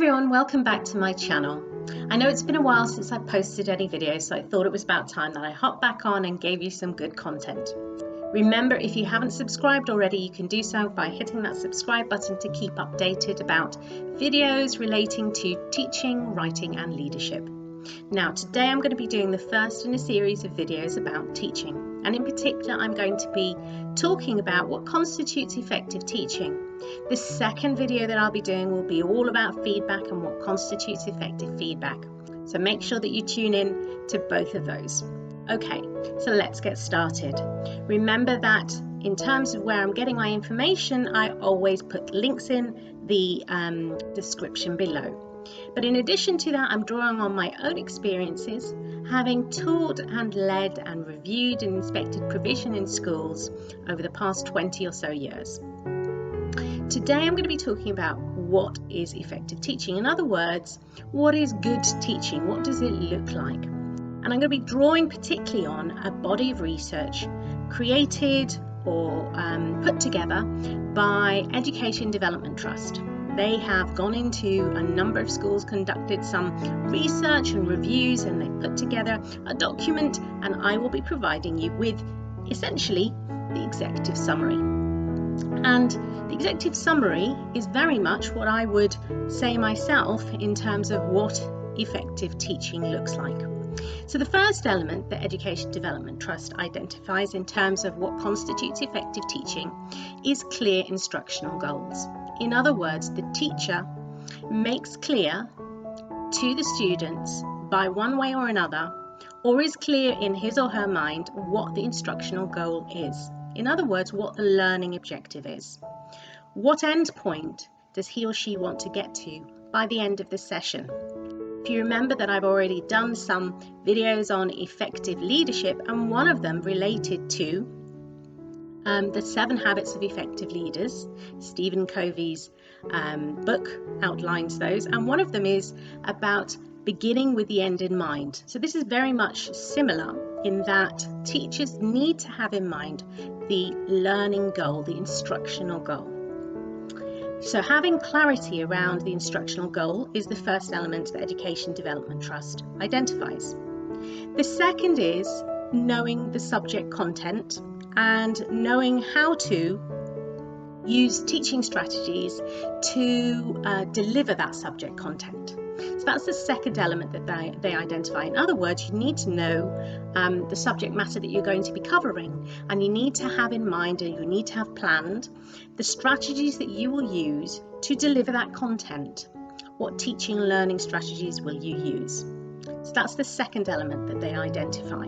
everyone, welcome back to my channel. I know it's been a while since I posted any videos, so I thought it was about time that I hopped back on and gave you some good content. Remember, if you haven't subscribed already, you can do so by hitting that subscribe button to keep updated about videos relating to teaching, writing and leadership. Now, today I'm going to be doing the first in a series of videos about teaching, and in particular I'm going to be talking about what constitutes effective teaching. The second video that I'll be doing will be all about feedback and what constitutes effective feedback. So make sure that you tune in to both of those. Okay, so let's get started. Remember that in terms of where I'm getting my information, I always put links in the description below. But in addition to that, I'm drawing on my own experiences, having taught and led and reviewed and inspected provision in schools over the past 20 or so years. Today I'm going to be talking about what is effective teaching. In other words, what is good teaching? What does it look like? And I'm going to be drawing particularly on a body of research created or put together by Education Development Trust. They have gone into a number of schools, conducted some research and reviews, and they put together a document, and I will be providing you with essentially the executive summary. And the executive summary is very much what I would say myself in terms of what effective teaching looks like. So the first element that Education Development Trust identifies in terms of what constitutes effective teaching is clear instructional goals. In other words, the teacher makes clear to the students by one way or another, or is clear in his or her mind what the instructional goal is. In other words, what the learning objective is. What end point does he or she want to get to by the end of the session? If you remember that I've already done some videos on effective leadership, and one of them related to the 7 Habits of Effective Leaders. Stephen Covey's book outlines those, and one of them is about beginning with the end in mind. So this is very much similar in that teachers need to have in mind the learning goal, the instructional goal. So having clarity around the instructional goal is the first element that Education Development Trust identifies. The second is knowing the subject content and knowing how to use teaching strategies to deliver that subject content. So that's the second element that they identify. In other words, you need to know the subject matter that you're going to be covering, and you need to have in mind, and you need to have planned the strategies that you will use to deliver that content. What teaching and learning strategies will you use? So that's the second element that they identify.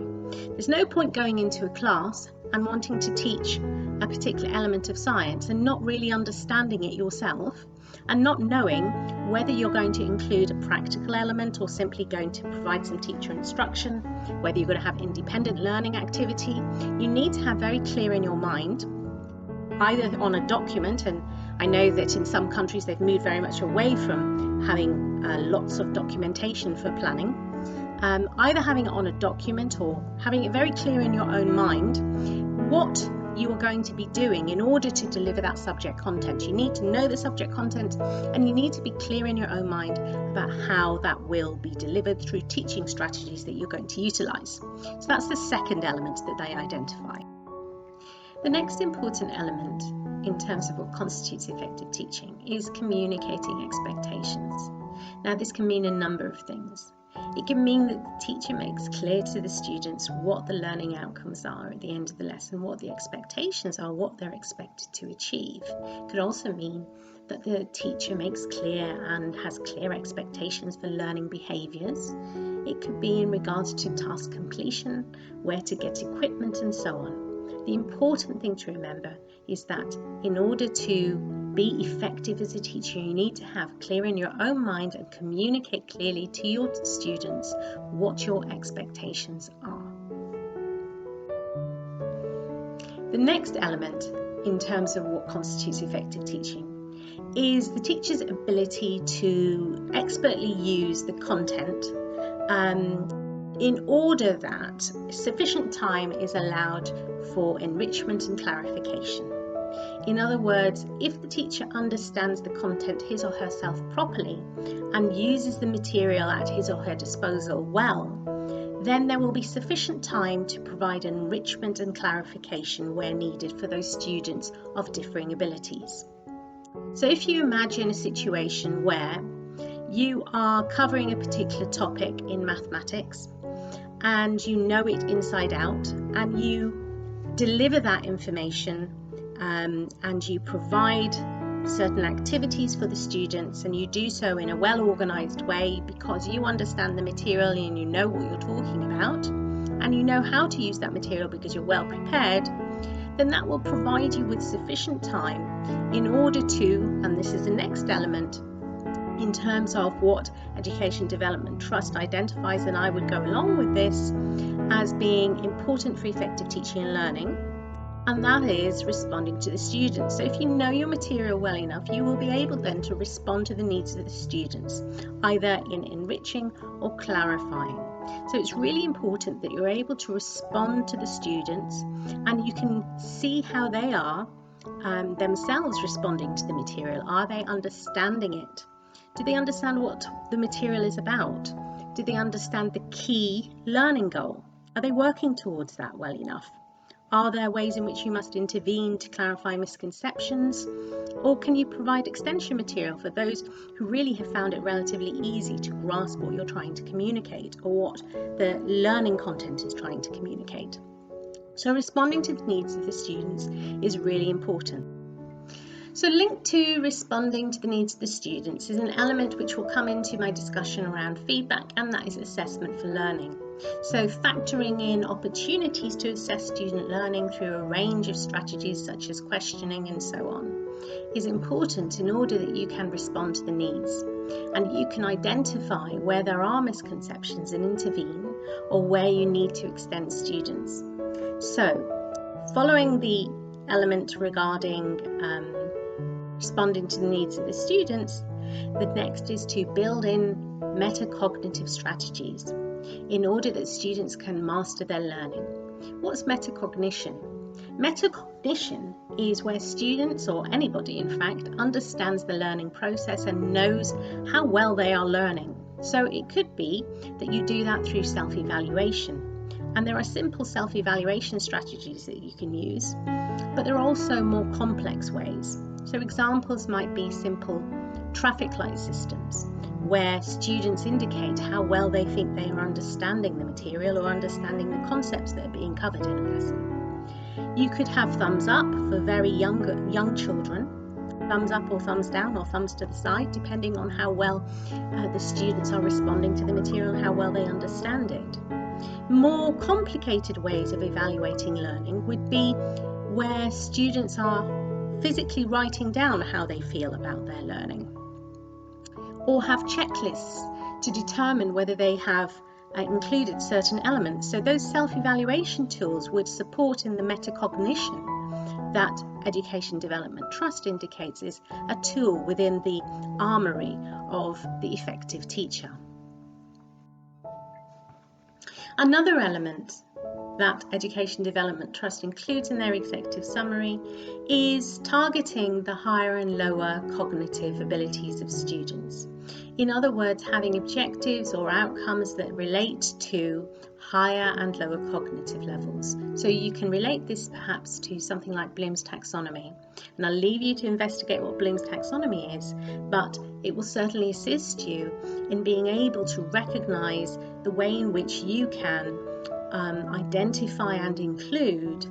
There's no point going into a class and wanting to teach a particular element of science and not really understanding it yourself, and not knowing whether you're going to include a practical element or simply going to provide some teacher instruction, whether you're going to have independent learning activity. You need to have very clear in your mind, either on a document, and I know that in some countries they've moved very much away from having lots of documentation for planning, either having it on a document or having it very clear in your own mind what you are going to be doing in order to deliver that subject content. You need to know the subject content, and you need to be clear in your own mind about how that will be delivered through teaching strategies that you're going to utilize. So that's the second element that they identify. The next important element in terms of what constitutes effective teaching is communicating expectations. Now, this can mean a number of things. It can mean that the teacher makes clear to the students what the learning outcomes are at the end of the lesson, what the expectations are, what they're expected to achieve. It could also mean that the teacher makes clear and has clear expectations for learning behaviours. It could be in regards to task completion, where to get equipment and so on. The important thing to remember is that in order to be effective as a teacher, you need to have clear in your own mind and communicate clearly to your students what your expectations are. The next element in terms of what constitutes effective teaching is the teacher's ability to expertly use the content in order that sufficient time is allowed for enrichment and clarification. In other words, if the teacher understands the content his or herself properly and uses the material at his or her disposal well, then there will be sufficient time to provide enrichment and clarification where needed for those students of differing abilities. So if you imagine a situation where you are covering a particular topic in mathematics and you know it inside out, and you deliver that information and you provide certain activities for the students, and you do so in a well-organized way because you understand the material and you know what you're talking about, and you know how to use that material because you're well prepared, then that will provide you with sufficient time in order to, and this is the next element in terms of what Education Development Trust identifies, and I would go along with this as being important for effective teaching and learning, and that is responding to the students. So if you know your material well enough, you will be able then to respond to the needs of the students, either in enriching or clarifying. So it's really important that you're able to respond to the students, and you can see how they are themselves responding to the material. Are they understanding it? Do they understand what the material is about? Do they understand the key learning goal? Are they working towards that well enough? Are there ways in which you must intervene to clarify misconceptions? Or can you provide extension material for those who really have found it relatively easy to grasp what you're trying to communicate or what the learning content is trying to communicate? So responding to the needs of the students is really important. So linked to responding to the needs of the students is an element which will come into my discussion around feedback, and that is assessment for learning. So factoring in opportunities to assess student learning through a range of strategies such as questioning and so on is important in order that you can respond to the needs and you can identify where there are misconceptions and intervene, or where you need to extend students. So following the element regarding responding to the needs of the students, the next is to build in metacognitive strategies in order that students can master their learning. What's metacognition? Metacognition is where students, or anybody in fact, understands the learning process and knows how well they are learning. So it could be that you do that through self-evaluation, and there are simple self-evaluation strategies that you can use, but there are also more complex ways. So examples might be simple traffic light systems, where students indicate how well they think they are understanding the material or understanding the concepts that are being covered in a lesson. You could have thumbs up for very young children, thumbs up or thumbs down or thumbs to the side, depending on how well the students are responding to the material and how well they understand it. More complicated ways of evaluating learning would be where students are physically writing down how they feel about their learning, or have checklists to determine whether they have included certain elements. So those self-evaluation tools would support in the metacognition that Education Development Trust indicates is a tool within the armoury of the effective teacher. Another element that Education Development Trust includes in their executive summary is targeting the higher and lower cognitive abilities of students. In other words, having objectives or outcomes that relate to higher and lower cognitive levels. So you can relate this perhaps to something like Bloom's taxonomy, and I'll leave you to investigate what Bloom's taxonomy is, but it will certainly assist you in being able to recognize the way in which you can identify and include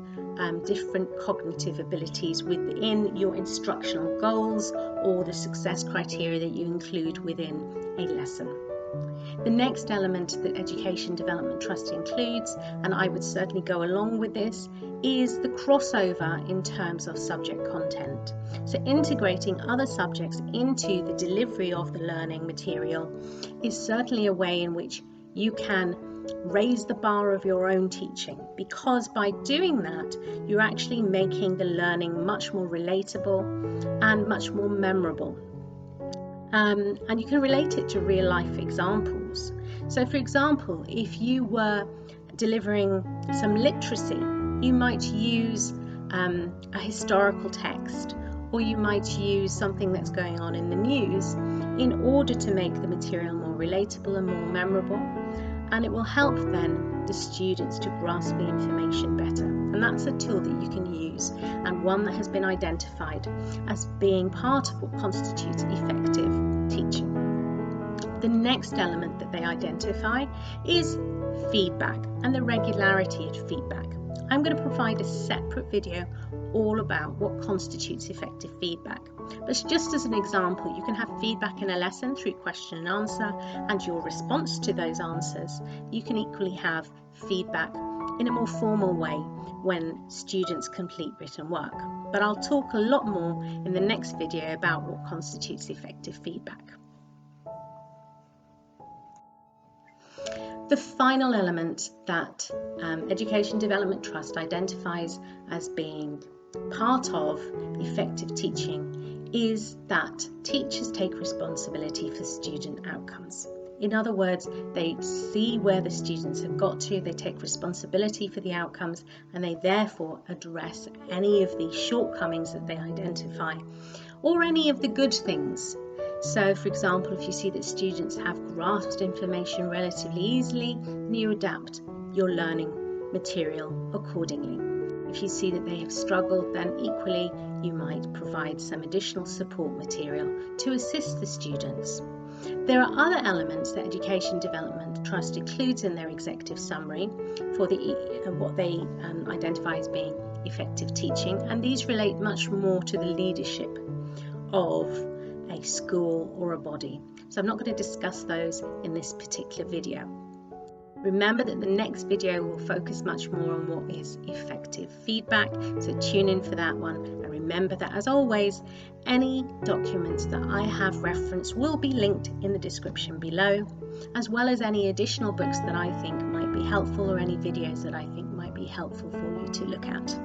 different cognitive abilities within your instructional goals or the success criteria that you include within a lesson. The next element that Education Development Trust includes, and I would certainly go along with this, is the crossover in terms of subject content. So integrating other subjects into the delivery of the learning material is certainly a way in which you can raise the bar of your own teaching, because by doing that you're actually making the learning much more relatable and much more memorable, and you can relate it to real life examples. So for example, if you were delivering some literacy, you might use a historical text, or you might use something that's going on in the news in order to make the material more relatable and more memorable, and it will help then the students to grasp the information better. And that's a tool that you can use, and one that has been identified as being part of what constitutes effective teaching. The next element that they identify is feedback and the regularity of feedback. I'm going to provide a separate video all about what constitutes effective feedback. But just as an example, you can have feedback in a lesson through question and answer and your response to those answers. You can equally have feedback in a more formal way when students complete written work. But I'll talk a lot more in the next video about what constitutes effective feedback. The final element that Education Development Trust identifies as being part of effective teaching is that teachers take responsibility for student outcomes. In other words, they see where the students have got to, they take responsibility for the outcomes, and they therefore address any of the shortcomings that they identify or any of the good things. So, for example, if you see that students have grasped information relatively easily, then you adapt your learning material accordingly. If you see that they have struggled, then equally you might provide some additional support material to assist the students. There are other elements that Education Development Trust includes in their executive summary for what they identify as being effective teaching, and these relate much more to the leadership of a school or a body. So I'm not going to discuss those in this particular video. Remember that the next video will focus much more on what is effective feedback, so tune in for that one. And remember that, as always, any documents that I have referenced will be linked in the description below, as well as any additional books that I think might be helpful or any videos that I think might be helpful for you to look at.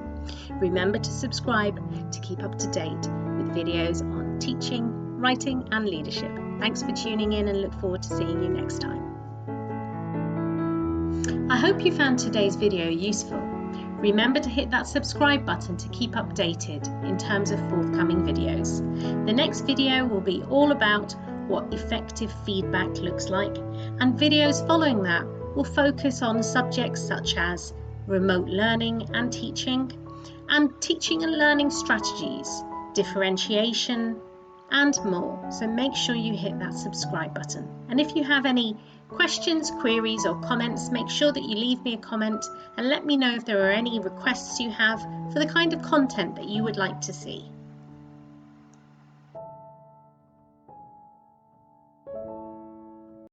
Remember to subscribe to keep up to date with videos on teaching, writing and leadership. Thanks for tuning in and look forward to seeing you next time. I hope you found today's video useful. Remember to hit that subscribe button to keep updated in terms of forthcoming videos. The next video will be all about what effective feedback looks like, and videos following that will focus on subjects such as remote learning and teaching and learning strategies, differentiation, and more. So make sure you hit that subscribe button. And if you have any questions, queries or comments, make sure that you leave me a comment and let me know if there are any requests you have for the kind of content that you would like to see.